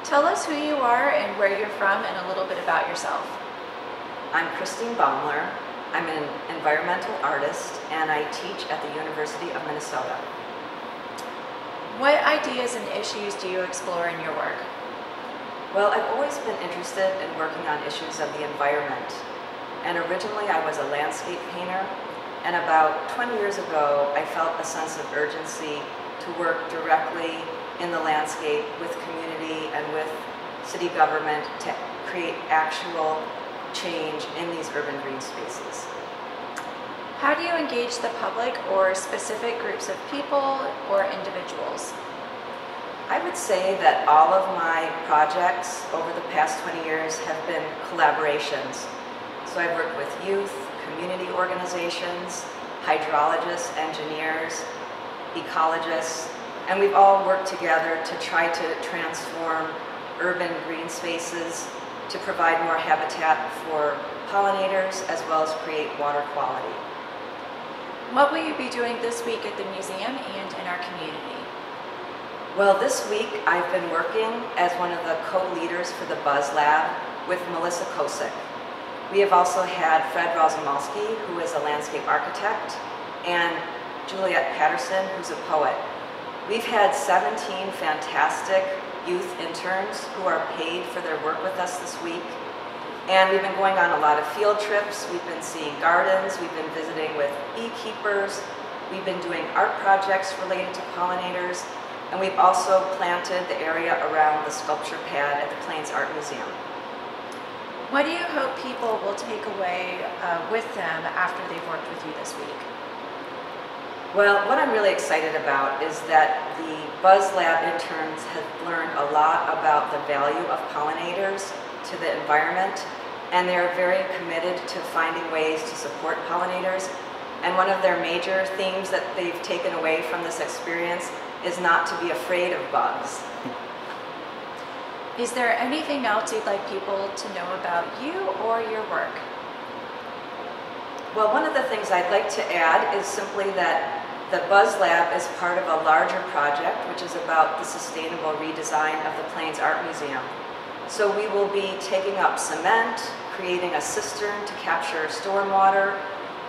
Tell us who you are and where you're from and a little bit about yourself. I'm Christine Baeumler. I'm an environmental artist and I teach at the University of Minnesota. What ideas and issues do you explore in your work? Well, I've always been interested in working on issues of the environment. And originally I was a landscape painter, and about 20 years ago I felt a sense of urgency to work directly in the landscape with community and with city government to create actual change in these urban green spaces. How do you engage the public or specific groups of people or individuals? I would say that all of my projects over the past 20 years have been collaborations. So I've worked with youth, community organizations, hydrologists, engineers, ecologists, and we've all worked together to try to transform urban green spaces to provide more habitat for pollinators as well as create water quality. What will you be doing this week at the museum and in our community? Well, this week I've been working as one of the co-leaders for the Buzz Lab with Melissa Kosick. We have also had Fred Rozumalski, who is a landscape architect, and Juliet Patterson, who's a poet. We've had 17 fantastic youth interns who are paid for their work with us this week. And we've been going on a lot of field trips. We've been seeing gardens. We've been visiting with beekeepers. We've been doing art projects related to pollinators. And we've also planted the area around the sculpture pad at the Plains Art Museum. What do you hope people will take away with them after they've worked with you this week? Well, what I'm really excited about is that the Buzz Lab interns have learned a lot about the value of pollinators to the environment, and they're very committed to finding ways to support pollinators. And one of their major themes that they've taken away from this experience is not to be afraid of bugs. Is there anything else you'd like people to know about you or your work? Well, one of the things I'd like to add is simply that the Buzz Lab is part of a larger project, which is about the sustainable redesign of the Plains Art Museum. So we will be taking up cement, creating a cistern to capture stormwater,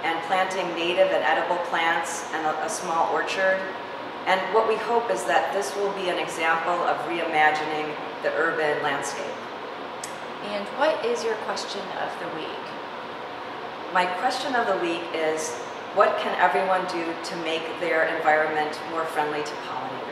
and planting native and edible plants and a small orchard. And what we hope is that this will be an example of reimagining the urban landscape. And what is your question of the week? My question of the week is, what can everyone do to make their environment more friendly to pollinators?